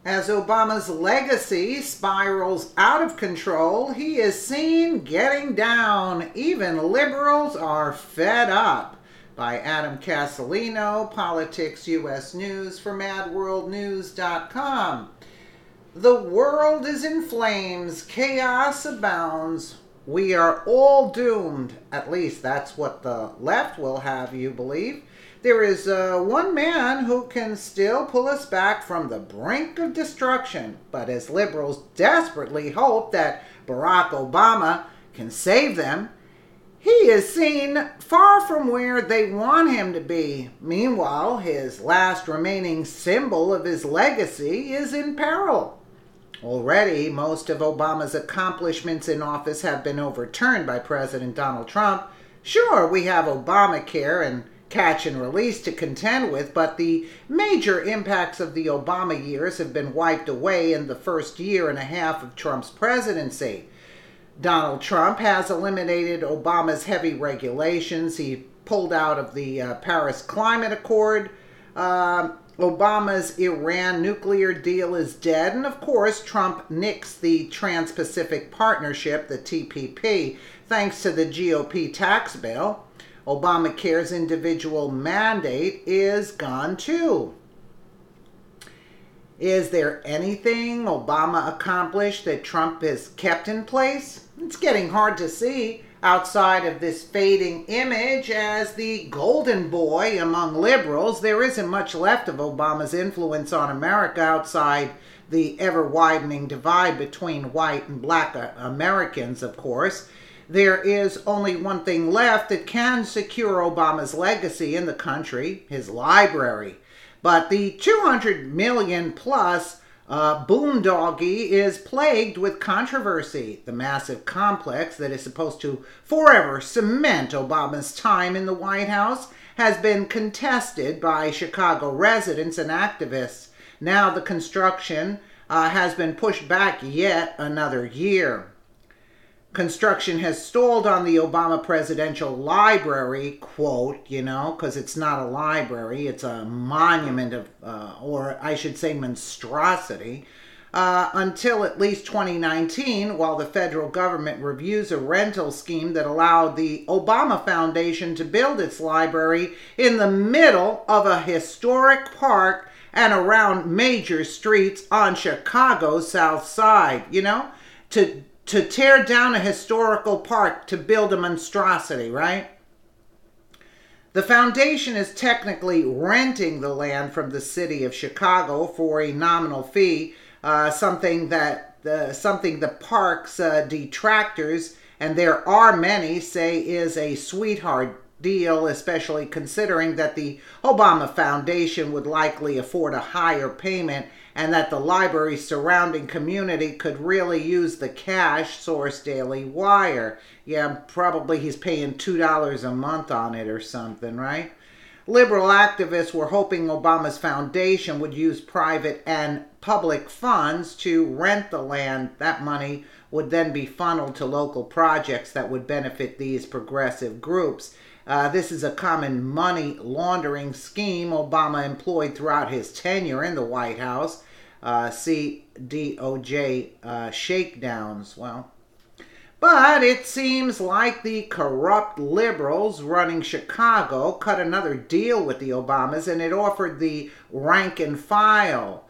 As Obama's legacy spirals out of control, he is seen getting down. Even liberals are fed up. By Adam Castellino, Politics US News for MadWorldNews.com. The world is in flames. Chaos abounds. We are all doomed. At least that's what the left will have you believe. There is one man who can still pull us back from the brink of destruction. But as liberals desperately hope that Barack Obama can save them, he is seen far from where they want him to be. Meanwhile, his last remaining symbol of his legacy is in peril. Already, most of Obama's accomplishments in office have been overturned by President Donald Trump. Sure, we have Obamacare and catch and release to contend with, but the major impacts of the Obama years have been wiped away in the first year and a half of Trump's presidency. Donald Trump has eliminated Obama's heavy regulations. He pulled out of the Paris Climate Accord. Obama's Iran nuclear deal is dead. And of course, Trump nixed the Trans-Pacific Partnership, the TPP, thanks to the GOP tax bill. Obamacare's individual mandate is gone too. Is there anything Obama accomplished that Trump has kept in place? It's getting hard to see outside of this fading image as the golden boy among liberals. There isn't much left of Obama's influence on America outside the ever-widening divide between white and black Americans, of course. There is only one thing left that can secure Obama's legacy in the country, his library. But the 200 million plus boondoggle is plagued with controversy. The massive complex that is supposed to forever cement Obama's time in the White House has been contested by Chicago residents and activists. Now the construction has been pushed back yet another year. Construction has stalled on the Obama Presidential Library, quote, because it's not a library, it's a monument of, or I should say monstrosity, until at least 2019, while the federal government reviews a rental scheme that allowed the Obama Foundation to build its library in the middle of a historic park and around major streets on Chicago's South Side, to tear down a historical park to build a monstrosity, right? The foundation is technically renting the land from the city of Chicago for a nominal fee, something the park's detractors, and there are many, say is a sweetheart deal, especially considering that the Obama Foundation would likely afford a higher payment and that the library's surrounding community could really use the cash, source Daily Wire. Yeah, probably he's paying $2 a month on it or something, right? Liberal activists were hoping Obama's foundation would use private and public funds to rent the land. That money would then be funneled to local projects that would benefit these progressive groups. This is a common money laundering scheme Obama employed throughout his tenure in the White House. See DOJ shakedowns. But it seems like the corrupt liberals running Chicago cut another deal with the Obamas, and it offered the rank and file.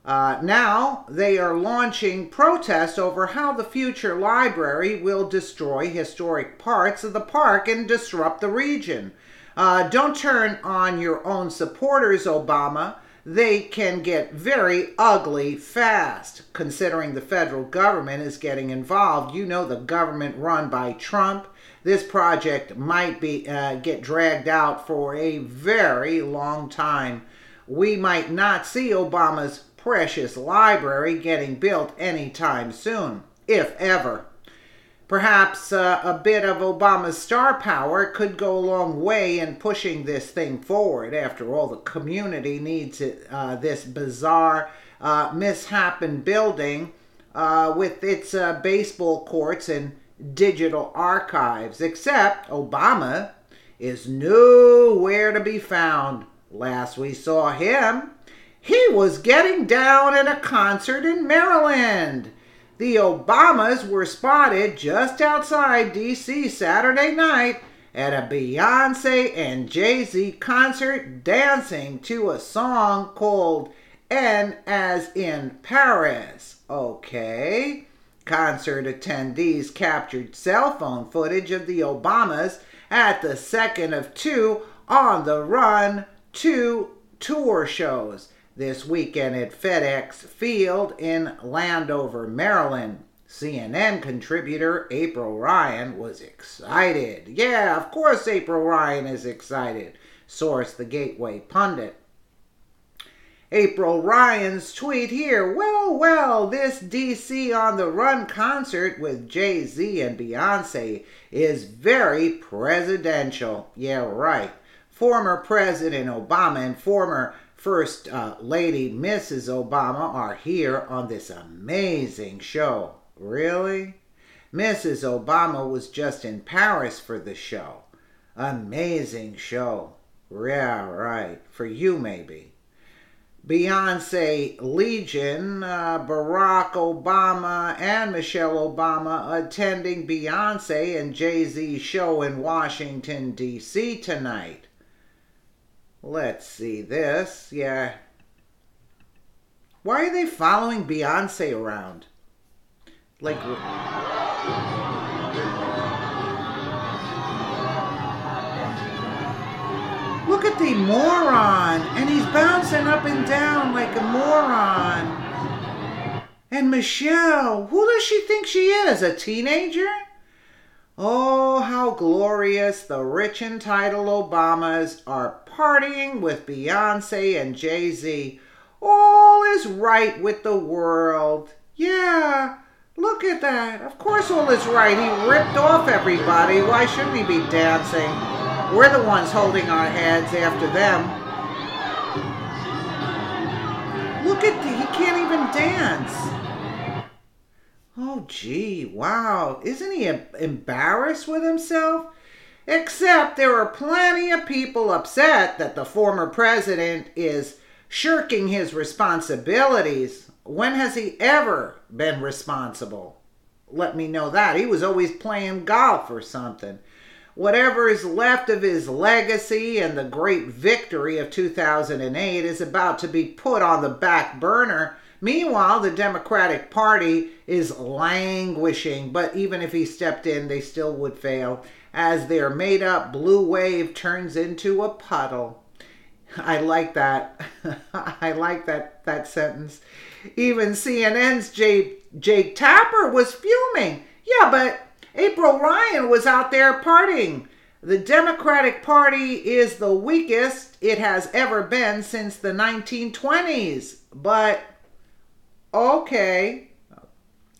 Now they are launching protests over how the future library will destroy historic parts of the park and disrupt the region. Don't turn on your own supporters, Obama. They can get very ugly fast. Considering the federal government is getting involved, the government run by Trump, this project might be get dragged out for a very long time. We might not see Obama's precious library getting built anytime soon, if ever. Perhaps a bit of Obama's star power could go a long way in pushing this thing forward. After all, the community needs this bizarre misshapen building with its baseball courts and digital archives. Except Obama is nowhere to be found. Last we saw him, He was getting down at a concert in Maryland. The Obamas were spotted just outside D.C. Saturday night at a Beyonce and Jay-Z concert dancing to a song called N as in Paris. Okay. Concert attendees captured cell phone footage of the Obamas at the second of two On the Run 2 tour shows this weekend at FedEx Field in Landover, Maryland. CNN contributor April Ryan was excited. Yeah, of course April Ryan is excited. Source The Gateway Pundit. April Ryan's tweet here. Well, this DC on the Run concert with Jay-Z and Beyonce is very presidential. Yeah, right. Former President Obama and former First Lady Mrs. Obama are here on this amazing show. Really? Mrs. Obama was just in Paris for the show. Amazing show. Yeah, right. For you, maybe. Beyonce Legion, Barack Obama and Michelle Obama attending Beyonce and Jay-Z's show in Washington, D.C. tonight. Let's see this. Yeah. Why are they following Beyonce around? Like... Look at the moron. And he's bouncing up and down like a moron. And Michelle, who does she think she is? A teenager? Oh, how glorious the rich and titled Obamas are partying with Beyonce and Jay-Z. All is right with the world. Yeah, look at that. Of course all is right. He ripped off everybody. Why shouldn't he be dancing? We're the ones holding our heads after them. Look at he can't even dance. Oh, gee, wow. Isn't he embarrassed with himself? Except there are plenty of people upset that the former president is shirking his responsibilities. When has he ever been responsible? Let me know that. He was always playing golf or something. Whatever is left of his legacy and the great victory of 2008 is about to be put on the back burner. Meanwhile, the Democratic Party is languishing, but even if he stepped in, they still would fail, as their made-up blue wave turns into a puddle. I like that. I like that sentence. Even CNN's Jake Tapper was fuming. Yeah, but April Ryan was out there partying. The Democratic Party is the weakest it has ever been since the 1920s. But, okay.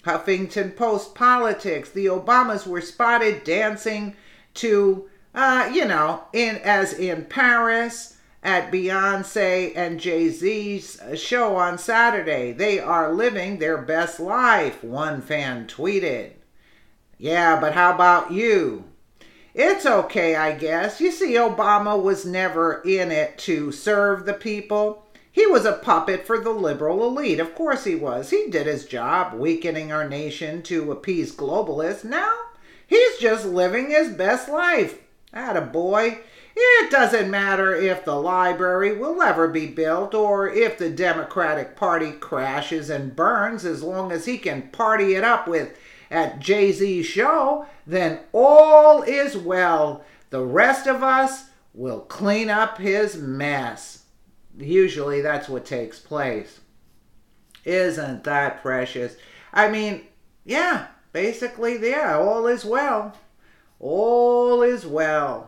Huffington Post Politics. The Obamas were spotted dancing to, in Paris at Beyonce and Jay-Z's show on Saturday. They are living their best life, one fan tweeted. Yeah, but how about you? It's okay, I guess. You see, Obama was never in it to serve the people. He was a puppet for the liberal elite. Of course he was. He did his job, weakening our nation to appease globalists. Now, he's just living his best life. Attaboy. It doesn't matter if the library will ever be built or if the Democratic Party crashes and burns, as long as he can party it up at Jay-Z's show, then all is well. The rest of us will clean up his mess. Usually that's what takes place. Isn't that precious? I mean, yeah, basically, yeah, all is well. All is well.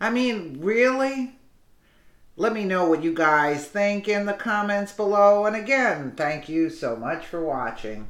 I mean, really? Let me know what you guys think in the comments below. And again, thank you so much for watching.